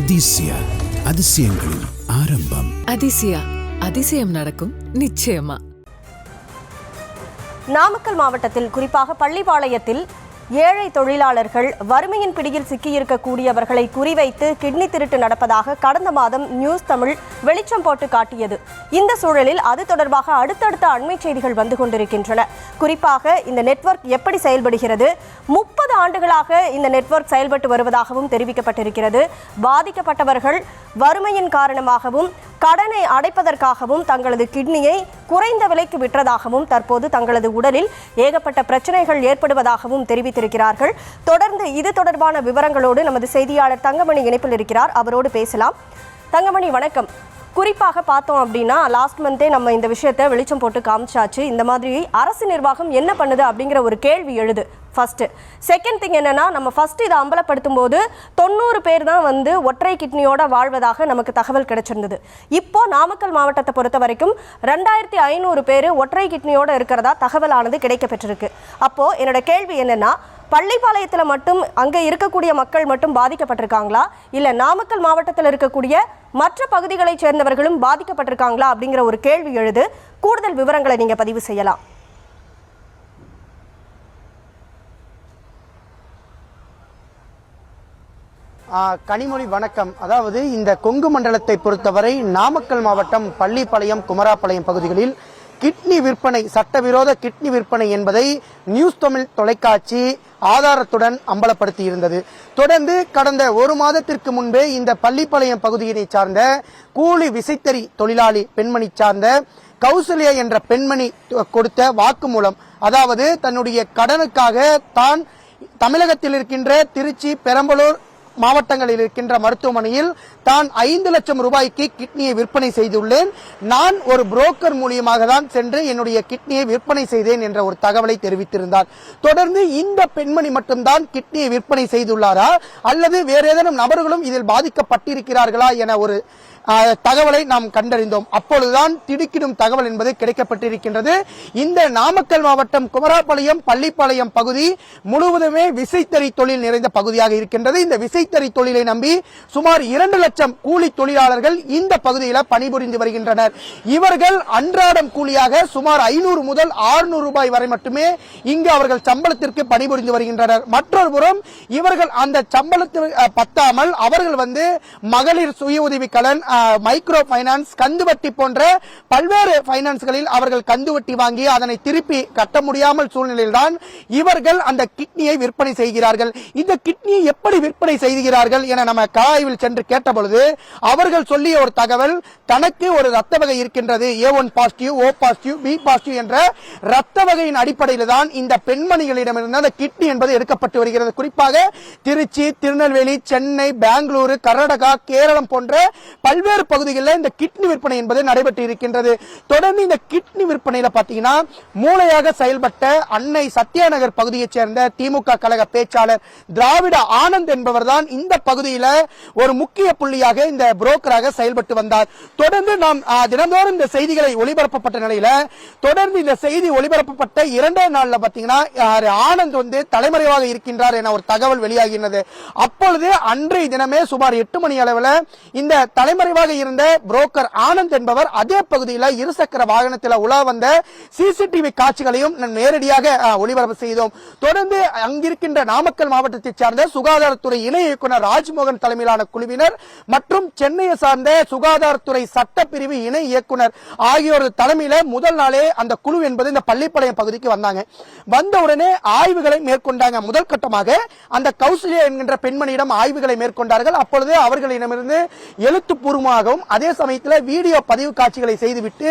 அதிசயா அதிசயங்களின் ஆரம்பம். அதிசயா அதிசயம் நடக்கும் நிச்சயமா. நாமக்கல் மாவட்டத்தில் குறிப்பாக பள்ளிப்பாளையத்தில் ஏழை தொழிலாளர்கள் வறுமையின் பிடியில் சிக்கியிருக்கக்கூடியவர்களை குறிவைத்து கிட்னி திருட்டு நடப்பதாக கடந்த மாதம் நியூஸ் தமிழ் வெளிச்சம் போட்டு காட்டியது. இந்த சூழலில் அது தொடர்பாக அடுத்தடுத்த அண்மை செய்திகள் வந்து கொண்டிருக்கின்றன. குறிப்பாக இந்த நெட்வொர்க் எப்படி செயல்படுகிறது, 30 ஆண்டுகளாக இந்த நெட்வொர்க் செயல்பட்டு வருவதாகவும் தெரிவிக்கப்பட்டிருக்கிறது. பாதிக்கப்பட்டவர்கள் வறுமையின் காரணமாகவும் கடனை அடைப்பதற்காகவும் தங்களது கிட்னியை குறைந்த விலைக்கு விற்றதாகவும் தற்போது தங்களது உடலில் ஏகப்பட்ட பிரச்சனைகள் ஏற்படுவதாகவும் தெரிவித்திருக்கிறார்கள். தொடர்ந்து இது தொடர்பான விவரங்களோடு நமது செய்தியாளர் தங்கமணி இணைப்பில் இருக்கிறார். அவரோடு பேசலாம். தங்கமணி, வணக்கம். குறிப்பாக பார்த்தோம் அப்படின்னா லாஸ்ட் மந்தே நம்ம இந்த விஷயத்தை வெளிச்சம் போட்டு காமிச்சாச்சு. இந்த மாதிரி அரசு நிர்வாகம் என்ன பண்ணுது அப்படிங்கிற ஒரு கேள்வி எழுது. ஃபர்ஸ்ட். செகண்ட் திங் என்னன்னா, நம்ம ஃபர்ஸ்ட் இதை அம்பலப்படுத்தும் போது 90 பேர் தான் ஒற்றை கிட்னியோட வாழ்வதாக நமக்கு தகவல் கிடைச்சிருந்தது. இப்போ நாமக்கல் மாவட்டத்தை பொறுத்த வரைக்கும் 2500 பேர் ஒற்றை கிட்னியோட இருக்கிறதா தகவலானது கிடைக்கப்பெற்றிருக்கு. அப்போ என்னோட கேள்வி என்னன்னா, பள்ளிப்பாளையத்தில் மட்டும் அங்கே இருக்கக்கூடிய மக்கள் மட்டும் பாதிக்கப்பட்டிருக்காங்களா, இல்லை நாமக்கல் மாவட்டத்தில் இருக்கக்கூடிய மற்ற பகுதிகளை சேர்ந்தவர்களும் பாதிக்கப்பட்டிருக்காங்களா அப்படிங்கிற ஒரு கேள்வி எழுது. கூடுதல் விவரங்களை நீங்க பதிவு செய்யலாம். கனிமொழி, வணக்கம். அதாவது இந்த கொங்கு மண்டலத்தை பொறுத்தவரை நாமக்கல் மாவட்டம் பள்ளிப்பாளையம், குமராப்பாளையம் பகுதிகளில் கிட்னி விற்பனை, சட்டவிரோத கிட்னி விற்பனை என்பதை நியூஸ் தமிழ் தொலைக்காட்சி ஆதாரத்துடன் அம்பலப்படுத்தி இருந்தது. தொடர்ந்து கடந்த ஒரு மாதத்திற்கு முன்பே இந்த பள்ளிப்பாளையம் பகுதியினை சார்ந்த கூலி விசைத்தறி தொழிலாளி பெண்மணி சார்ந்த கௌசல்யா என்ற பெண்மணி கொடுத்த வாக்குமூலம், அதாவது தன்னுடைய கடனுக்காக தான் தமிழகத்தில் இருக்கின்ற திருச்சி, பெரம்பலூர் மாவட்டங்களில் இருக்கின்ற மருத்துவமனையில் தான் 5 லட்சம் ரூபாய்க்கு கிட்னியை விற்பனை செய்துள்ளேன், நான் ஒரு புரோக்கர் மூலியமாக தான் சென்று என்னுடைய கிட்னியை விற்பனை செய்தேன் என்ற ஒரு தகவலை தெரிவித்திருந்தார். தொடர்ந்து இந்த பெண்மணி மட்டும்தான் கிட்னியை விற்பனை செய்துள்ளாரா அல்லது வேறு ஏதேனும் நபர்களும் இதில் பாதிக்கப்பட்டிருக்கிறார்களா என ஒரு தகவலை நாம் கண்டறிந்தோம். அப்பொழுதுதான் திடுக்கிடும் தகவல் என்பது கிடைக்கப்பட்டிருக்கின்றது. இந்த நாமக்கல் மாவட்டம் குமராப்பாளையம், பள்ளிப்பாளையம் பகுதி முழுவதுமே விசைத்தறி தொழில் நிறைந்த பகுதியாக இருக்கின்றது. இந்த விசைத்தறி தொழிலை நம்பி சுமார் 2 லட்சம் கூலி தொழிலாளர்கள் இந்த பகுதியில் பணிபுரிந்து வருகின்றனர். இவர்கள் அன்றாடம் கூலியாக சுமார் 500 முதல் 600 ரூபாய் வரை மட்டுமே இங்கு அவர்கள் சம்பளத்திற்கு பணிபுரிந்து வருகின்றனர். மற்றொரு புறம் இவர்கள் அந்த சம்பளத்திற்கு பத்தாமல் அவர்கள் மகளிர் சுய உதவி கடன், மைக்ரோ பைனான்ஸ், கந்துவட்டி போன்ற பல்வேறு பைனான்ஸ்களில் அவர்கள் கந்துவட்டி வாங்கி அதனை திருப்பி கட்ட முடியாமல் சூழ்நிலையில்தான் இவர்கள் அந்த கிட்னியை விற்பனை செய்கிறார்கள். இந்த கிட்னியை எப்படி விற்பனை செய்கிறார்கள் என நம்ம கலாய்வில் சென்று கேட்டபொழுது அவர்கள் சொல்லிய ஒரு தகவல், தனக்கு ஒரு ரத்த வகை இருக்கின்றது, A1 positive, O positive, B positive என்ற ரத்த வகையின் அடிப்படையில் தான் இந்த பெண்மணிகளிடமிருந்து அந்த கிட்னி என்பது எடுக்கப்பட்டு வருகிறது. குறிப்பாக திருச்சி, திருநெல்வேலி, சென்னை, பெங்களூரு, கர்நாடகா, கேரளம் போன்ற பல்வேறு பகுதிகளில் இந்த கிட்னி விற்பனை என்பது நடைபெற்று இருக்கின்றது. தொடர்ந்து இந்த கிட்னி விற்பனையில பாத்தீங்கன்னா மூளையாக செயல்பட்ட அன்னை சத்யாநகர் பகுதியைச் சேர்ந்த திமுக கழக பேச்சாளர் திராவிட ஆனந்த் என்பவர் தான் இந்த பகுதியில ஒரு முக்கிய புள்ளியாக இந்த புரோக்கராக செயல்பட்டு வந்தார். தொடர்ந்து நாம் தினந்தோறும் இந்த செய்திகளை ஒளிபரப்பப்பட்ட நிலையில தொடர்ந்து இந்த செய்தி ஒளிபரப்பப்பட்ட 2ஆம் நாள்ல பாத்தீங்கன்னா ஆனந்த் தலைமறைவாக இருக்கின்றார் என ஒரு தகவல் வெளியாகினது. அப்பொழுது அன்றைய தினமே சுமார் 8 மணி அளவில் இந்த தலைமறைவாக இருந்த புரோக்கர் ஆனந்த் என்பவர் அதே பகுதியில் இருசக்கர வாகனத்தில் உலா வந்த சிசிடிவி காட்சிகளையும் நேரடியாக ஒளிபரப்பு செய்தோம். தொடர்ந்து அங்கிருக்கின்ற நாமக்கல் மாவட்டத்தை சார்ந்த சுகாதாரத்துறை இணை இயக்குனர் ராஜ்மோகன் தலைமையிலான குழுவினர் மற்றும் சென்னையை சார்ந்த சுகாதாரத்துறை சட்டப்பிரிவு இணை இயக்குனர் ஆகியோர் தலைமையில முதல் நாளே அந்த குழு என்பது இந்த பள்ளிப்பாளையம் பகுதிக்கு வந்தாங்க. வந்தவுடனே ஆய்வுகளை மேற்கொண்டாங்க. முதல் கட்டமாக அந்த கௌசல்யா என்கின்ற பெண்மணியிடம் ஆய்வுகளை மேற்கொண்டார்கள். அப்பொழுது அவர்களிடமிருந்து எழுத்துப்பூர்வமாகவும் அதே சமயத்தில் வீடியோ பதிவு காட்சிகளை செய்துவிட்டு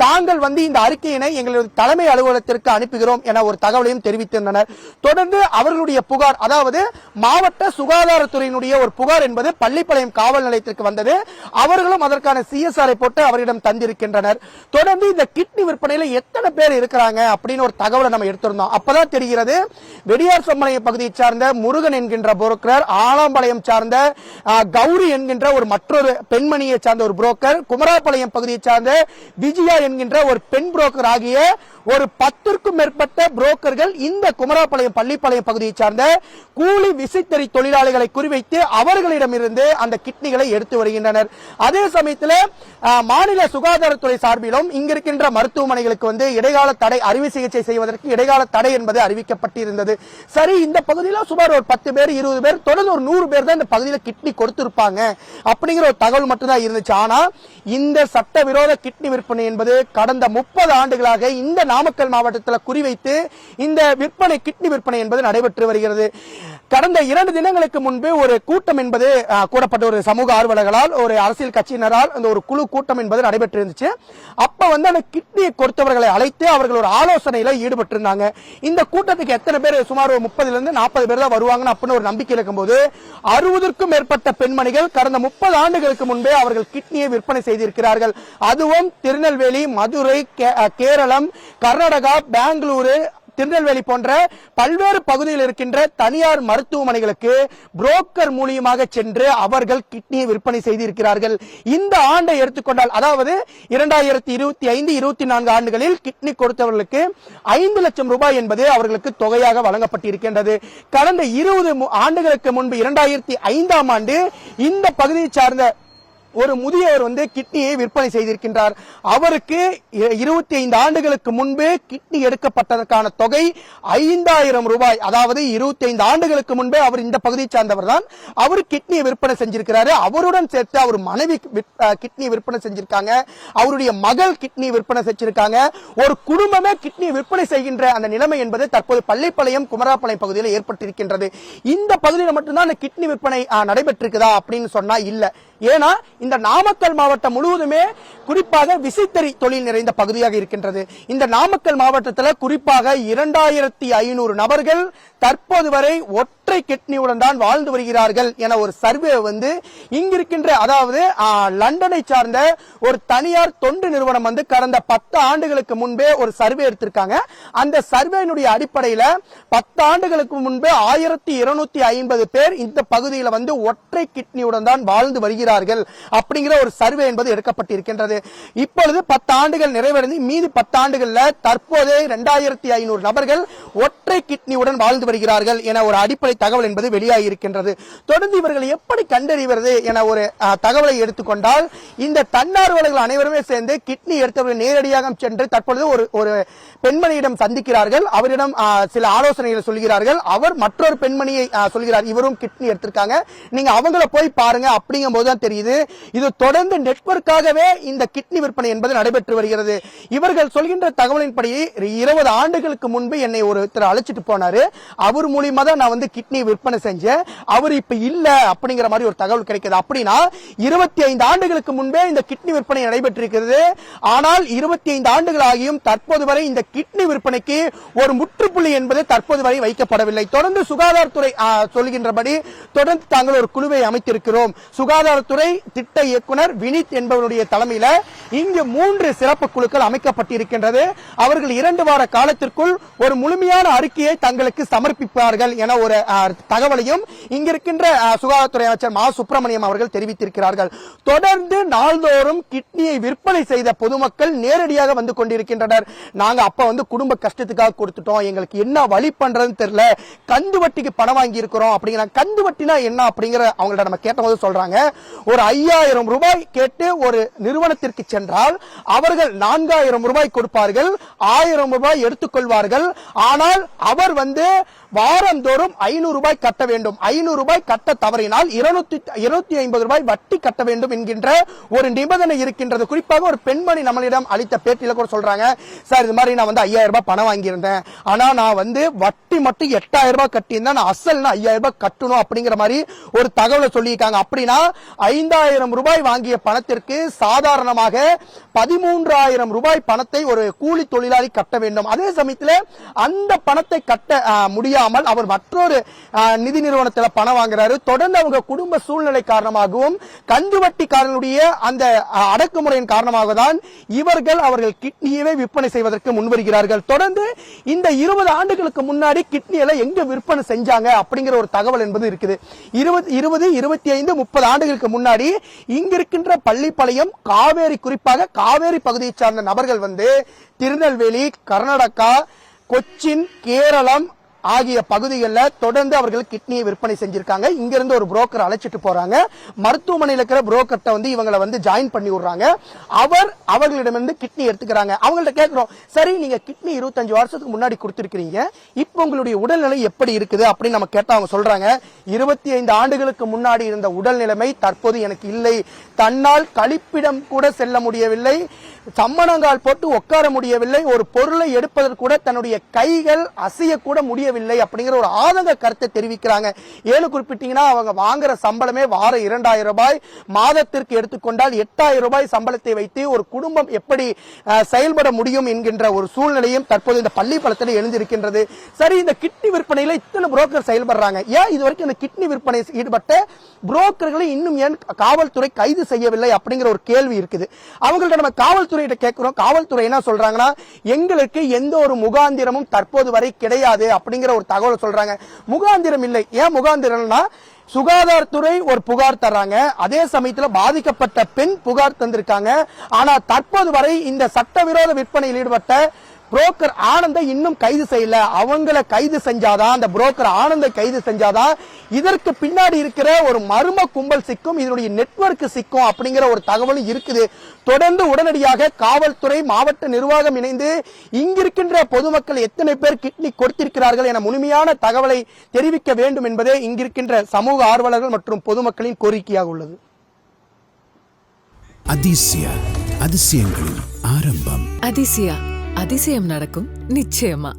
தாங்கள் இந்த அறிக்கையினை எங்களது தலைமை அலுவலகத்திற்கு அனுப்புகிறோம் என ஒரு தகவலையும் தெரிவித்திருந்தனர். தொடர்ந்து அவர்களுடைய புகார், அதாவது மாவட்ட சுகாதாரத்துறையினுடைய ஒரு புகார் என்பது பள்ளிப்பாளையம் காவல் நிலையத்திற்கு வந்தது. அவர்களும் அதற்கான CSR போட்டு அவரிடம் தந்திருக்கின்றனர். தொடர்ந்து இந்த கிட்னி விற்பனையில எத்தனை பேர் இருக்கிறாங்க அப்படின்னு ஒரு தகவலை நம்ம எடுத்திருந்தோம். அப்பதான் தெரிகிறது, வெடியார் சொம்மனைய பகுதியை சார்ந்த முருகன் என்கின்ற புரோக்கர், ஆலாம்பாளையம் சார்ந்த கௌரி என்கின்ற ஒரு மற்றொரு பெண்மணி பெண்மணியை சார்ந்த ஒரு புரோக்கர், குமராபாளையம் பகுதியை சார்ந்த விஜயா என்கின்ற ஒரு பெண் புரோக்கர் ஆகிய ஒரு 10க்கும் மேற்பட்ட புரோக்கர்கள் இந்த குமராபாளையம் பள்ளிப்பாளையம் பகுதியை சார்ந்த கூலி விசைத்தறி தொழிலாளிகளை குறிவைத்து அவர்களிடமிருந்து அந்த கிட்னிகளை எடுத்து வருகின்றனர். அதே சமயத்தில் மாநில சுகாதாரத்துறை சார்பிலும் இங்கிருக்கின்ற மருத்துவமனைகளுக்கு இடைக்கால தடை, அறுவை சிகிச்சை செய்வதற்கு இடைக்கால தடை என்பது அறிவிக்கப்பட்டிருந்தது. சரி, இந்த பகுதியில் சுமார் ஒரு 10 பேர் 20 பேர் தொடர்ந்து ஒரு 100 பேர் தான் இந்த பகுதியில் கிட்னி கொடுத்திருப்பாங்க அப்படிங்கிற ஒரு தகவல் மட்டும்தான் இருந்துச்சு. ஆனா இந்த சட்டவிரோத கிட்னி விற்பனை என்பது கடந்த 30 ஆண்டுகளாக இந்த நாமக்கல் மாவட்டத்தில் குறிவைத்து இந்த விற்பனை, கிட்னி விற்பனை என்பது நடைபெற்று வருகிறது. கடந்த 2 தினங்களுக்கு முன்பு ஒரு கூட்டம் என்பது கூடப்பட்ட ஒரு சமூக ஆர்வலர்களால், ஒரு அரசியல் கட்சியினரால் அந்த ஒரு குழு கூட்டம் என்பது நடைபெற்றிருந்துச்சு. அப்ப அந்த கிட்னியை கொடுத்தவர்களை அழைத்து அவர்கள் ஒரு ஆலோசனையில ஈடுபட்டிருந்தாங்க. இந்த கூட்டத்துக்கு எத்தனை பேர், சுமார் 30 - 40 பேர் தான் வருவாங்கன்னு அப்படின்னு ஒரு நம்பிக்கை இருக்கும்போது 60க்கும் மேற்பட்ட பெண்மணிகள் கடந்த 30 ஆண்டுகளுக்கு முன்பே அவர்கள் கிட்னியை விற்பனை செய்திருக்கிறார்கள். அதுவும் திருநெல்வேலி, மதுரை, கேரளம், கர்நாடகா, பெங்களூரு, திருநெல்வேலி போன்ற பல்வேறு பகுதியில் இருக்கின்ற தனியார் மருத்துவமனைகளுக்கு புரோக்கர் மூலியமாக சென்று அவர்கள் கிட்னியை விற்பனை செய்திருக்கிறார்கள். இந்த ஆண்டை எடுத்துக்கொண்டால், அதாவது 2025-24 ஆண்டுகளில் கிட்னி கொடுத்தவர்களுக்கு 5 லட்சம் ரூபாய் என்பது அவர்களுக்கு தொகையாக வழங்கப்பட்டிருக்கின்றது. கடந்த 20 ஆண்டுகளுக்கு முன்பு 2005ஆம் ஆண்டு இந்த பகுதியை சார்ந்த ஒரு முதியவர் கிட்னியை விற்பனை செய்திருக்கின்றார். அவருக்கு 25 ஆண்டுகளுக்கு முன்பு கிட்னி எடுக்கப்பட்டதற்கான தொகை 5000 ரூபாய். அதாவது 25 ஆண்டுகளுக்கு முன்பே அவர் இந்த பகுதியை சார்ந்தவர் தான். அவர் கிட்னியை விற்பனை செஞ்சிருக்கிறாரு. அவருடன் சேர்த்து அவர் மனைவி கிட்னி விற்பனை செஞ்சிருக்காங்க. அவருடைய மகள் கிட்னி விற்பனை செஞ்சிருக்காங்க. ஒரு குடும்பமே கிட்னி விற்பனை செய்கின்ற அந்த நிலைமை என்பது தற்போது பள்ளிப்பாளையம், குமராபாளையம் பகுதியில் ஏற்பட்டிருக்கின்றது. இந்த பகுதியில் மட்டும்தான் கிட்னி விற்பனை நடைபெற்றிருக்குதா அப்படின்னு சொன்னா இல்ல. ஏன்னா இந்த நாமக்கல் மாவட்டம் முழுவதுமே குறிப்பாக விசைத்தறி தொழில் நிறைந்த பகுதியாக இருக்கின்றது. இந்த நாமக்கல் மாவட்டத்தில் குறிப்பாக 2500 நபர்கள் தற்போது வரை ஒற்றை கிட்னியுடன் தான் வாழ்ந்து வருகிறார்கள் என ஒரு சர்வே இங்கிருக்கின்ற, அதாவது லண்டனை சார்ந்த ஒரு தனியார் தொண்டு நிறுவனம் கடந்த 10 ஆண்டுகளுக்கு முன்பே ஒரு சர்வே எடுத்திருக்காங்க. அந்த சர்வேனுடைய அடிப்படையில் 10 ஆண்டுகளுக்கு முன்பே 1250 பேர் இந்த பகுதியில் ஒற்றை கிட்னியுடன் தான் வாழ்ந்து வருகிறார்கள் அப்படிங்கிற ஒரு சர்வே என்பது எடுக்கப்பட்டிருக்கின்றது. இப்பொழுது 10 ஆண்டுகள் நிறைவடைந்து மீதி 10 ஆண்டுகளில் தற்போதே 2500 நபர்கள் ஒற்றை கிட்னியுடன் வாழ்ந்து வருகிறார்கள் என ஒரு அடிப்படை தகவல் என்பது வெளியாகி இருக்கின்றது. தொடர்ந்து இவர்கள் எப்படி கண்டறிவது என ஒரு தகவலை எடுத்துக்கொண்டால், இந்த தன்னார்வலர்கள் அனைவருமே சேர்ந்து கிட்னி எடுத்தவர்கள் நேரடியாக சென்று தற்பொழுது ஒரு பெண்மணியிடம் சந்திக்கிறார்கள். அவரிடம் சில ஆலோசனைகளை சொல்கிறார்கள். அவர் மற்றொரு பெண்மணியை சொல்கிறார், இவரும் கிட்னி எடுத்திருக்காங்க, நீங்க அவங்கள போய் பாருங்க. அப்படிங்கும் போதுதான் தெரியுது இது தொடர்ந்து நெட்வொர்க்காகவே இந்த கிட்னி விற்பனை என்பது நடைபெற்று வருகிறது. இவர்கள் சொல்கின்ற தகவலின்படி 20 ஆண்டுகளுக்கு முன்பு என்னை ஒருத்தர் அழைச்சிட்டு போனாரு. அவர் மூலியமா தான் நான் கிட்னி விற்பனை செஞ்சேன். அவர் இப்ப இல்ல அப்படிங்கிற மாதிரி ஒரு தகவல் கிடைக்குது. அப்படின்னா 25 ஆண்டுகளுக்கு முன்பே இந்த கிட்னி விற்பனை நடைபெற்றிருக்கிறது. ஆனால் 25 ஆண்டுகள் ஆகியும் தற்போது வரை இந்த கிட்னி விற்பனைக்கு ஒரு முற்றுப்புள்ளி என்பது தற்போது வரை வைக்கப்படவில்லை. தொடர்ந்து சுகாதாரத்துறை சொல்கின்றபடி தொடர்ந்து தாங்கள் ஒரு குழுவை அமைத்திருக்கிறோம். சுகாதாரத்துறை திட்ட இயக்குனர் வினித் என்பவருடைய தலைமையில் இங்கு 3 சிறப்பு குழுக்கள் அமைக்கப்பட்டிருக்கின்றது. அவர்கள் 2 வார காலத்திற்குள் ஒரு முழுமையான அறிக்கையை தங்களுக்கு சமர்ப்பிப்பார்கள் என ஒரு தகவலையும் இங்கிருக்கின்ற சுகாதாரத்துறை அமைச்சர் மா சுப்பிரமணியம் அவர்கள் தெரிவித்திருக்கிறார்கள். தொடர்ந்து நாள்தோறும் கிட்னியை விற்பனை செய்த பொதுமக்கள் நேரடியாக வந்து கொண்டிருக்கின்றனர். நாங்க அப்ப குடும்ப கஷ்டத்துக்காக கொடுத்துட்டோம், எங்களுக்கு என்ன வழி பண்றதுன்னு தெரியல, கந்து வட்டிக்கு பணம் வாங்கி இருக்கிறோம் அப்படிங்கிற. கந்து வட்டினா என்ன அப்படிங்கிற அவங்கள்ட்ட நம்ம கேட்டபோது சொல்றாங்க, ஒரு 5000 ரூபாய் கேட்டு ஒரு நிறுவனத்திற்கு சென்றால் அவர்கள் 4000 ரூபாய் கொடுப்பார்கள், 1000 ரூபாய் எடுத்துக்கொள்வார்கள். ஆனால் அவர் வாரந்தோறும் 500 ரூபாய் கட்ட வேண்டும். 500 ரூபாய் கட்ட தவறினால் 250 ரூபாய் வட்டி கட்ட வேண்டும் என்கின்ற ஒரு நிபந்தனை இருக்கின்றது. குறிப்பாக ஒரு பெண்மணி நம்மளிடம் அளித்த பேட்டியில கூட சொல்றாங்க, சார் இது மாதிரி நான் 5000 ரூபாய் பணம் வாங்கியிருந்தேன், ஆனா நான் வட்டி மட்டும் 8000 ரூபாய் கட்டியிருந்தேன், நான் அசல் 5000 ரூபாய் கட்டணும் அப்படிங்கிற மாதிரி ஒரு தகவலை சொல்லியிருக்காங்க. அப்படின்னா 5000 ரூபாய் வாங்கிய பணத்திற்கு சாதாரணமாக 13000 ரூபாய் பணத்தை ஒரு கூலி தொழிலாளி கட்ட வேண்டும். அதே சமயத்தில் அந்த பணத்தை கட்ட முடியாமல் அவர் மற்றொரு நிதி நிறுவனத்துல பணம் வாங்குறாரு. தொடர்ந்து அவங்க குடும்ப சூழ்நிலை காரணமாகவும் கந்துவட்டிக்காரனுடைய அந்த அடக்குமுறையின் காரணமாக தான் அவர்கள் கிட்னியவே விற்பனை செய்வதற்கு முன்வருகிறார்கள். தொடர்ந்து இந்த 20 ஆண்டுகளுக்கு முன்னாடி கிட்னியில எங்க விற்பனை செஞ்சாங்க அப்படிங்கிற ஒரு தகவல் என்பது இருக்குது. 20, 25, 30 ஆண்டுகளுக்கு முன்னாடி இங்க இருக்கின்ற பள்ளிப்பாளையம் காவேரி, குறிப்பாக காவேரி பகுதியை சார்ந்த நபர்கள் திருநெல்வேலி, கர்நாடகா, கொச்சின், கேரளம் ஆகிய பகுதிகளில் தொடர்ந்து அவர்கள் கிட்னியை விற்பனை செஞ்சிருக்காங்க. இங்க இருந்து ஒரு புரோக்கர் அழைச்சிட்டு போறாங்க. மருத்துவமனையில் இருக்கிற புரோக்கர்ட்ட இவங்களை ஜாயின் பண்ணி விடுறாங்க. அவர்களிடமிருந்து கிட்னி எடுத்துக்கிறாங்க. அவங்கள்ட்ட கேட்கிறோம், சரி நீங்க கிட்னி 25 வருஷத்துக்கு முன்னாடி கொடுத்திருக்கிறீங்க, இப்போ உங்களுடைய உடல்நிலை எப்படி இருக்குது அப்படின்னு நம்ம கேட்டா அவங்க சொல்றாங்க, 25 ஆண்டுகளுக்கு முன்னாடி இருந்த உடல் நிலைமை தற்போது எனக்கு இல்லை. தன்னால் கழிப்பிடம் கூட செல்ல முடியவில்லை, சம்மணங்கால் போட்டு உட்கார முடியவில்லை, ஒரு பொருளை எடுப்பதற்கு கூட தன்னுடைய கைகள் அசைய கூட முடியவில்லை அப்படிங்கிற ஒரு ஆதங்க கருத்தை தெரிவிக்கிறாங்க. ஏழு குறிப்பிட்டீங்கன்னா அவங்க வாங்குற சம்பளமே வாரம் 2000 ரூபாய், மாதத்திற்கு எடுத்துக்கொண்டால் 8000 ரூபாய் சம்பளத்தை வைத்து ஒரு குடும்பம் எப்படி செயல்பட முடியும் என்கின்ற ஒரு சூழ்நிலையும் தற்போது இந்த பள்ளிப்பாளையத்தில் எழுந்திருக்கின்றது. சரி, இந்த கிட்னி விற்பனையில இத்தனை புரோக்கர் செயல்படுறாங்க, ஏன் இதுவரைக்கும் இந்த கிட்னி விற்பனை ஈடுபட்ட புரோக்கர்களை இன்னும் ஏன் காவல்துறை கைது செய்யவில்லை அப்படிங்கிற ஒரு கேள்வி இருக்குது. அவங்கள்ட்ட நம்ம காவல்துறையிட்ட கேட்கிறோம். காவல்துறை என்ன சொல்றாங்கன்னா, எங்களுக்கு எந்த ஒரு முகாந்திரமும் தற்போது வரை கிடையாது அப்படிங்கிற ஒரு தகவல் சொல்றாங்க. முகாந்திரம் இல்லை. ஏன் முகாந்திரம்னா, சுகாதாரத்துறை ஒரு புகார் தர்றாங்க, அதே சமயத்தில் பாதிக்கப்பட்ட பெண் புகார் தந்திருக்காங்க. ஆனா தற்போது வரை இந்த சட்டவிரோத விற்பனையில் ஈடுபட்ட புரோக்கர் ஆனந்தை இன்னும் கைது செய்யல. அவங்களை கைது செஞ்சாதான், அந்த புரோக்கர் ஆனந்தை கைது செஞ்சாதான் இதற்கு பின்னாடி இருக்கிற ஒரு மர்ம கும்பல் சிக்கும், இதனுடைய நெட்வொர்க் சிக்கும் அப்படிங்கிற ஒரு தகவலும் இருக்குது. தொடர்ந்து உடனடியாக காவல்துறை, மாவட்ட நிர்வாகம் இணைந்து இங்கிருக்கின்ற பொதுமக்கள் எத்தனை பேர் கிட்னி கொடுத்திருக்கிறார்கள் என முழுமையான தகவலை தெரிவிக்க வேண்டும் என்பதே இங்கிருக்கின்ற சமூக ஆர்வலர்கள் மற்றும் பொதுமக்களின் கோரிக்கையாக உள்ளது. அதிசயங்களின் ஆரம்பம். அதிசயம் நடக்கும் நிச்சயமா.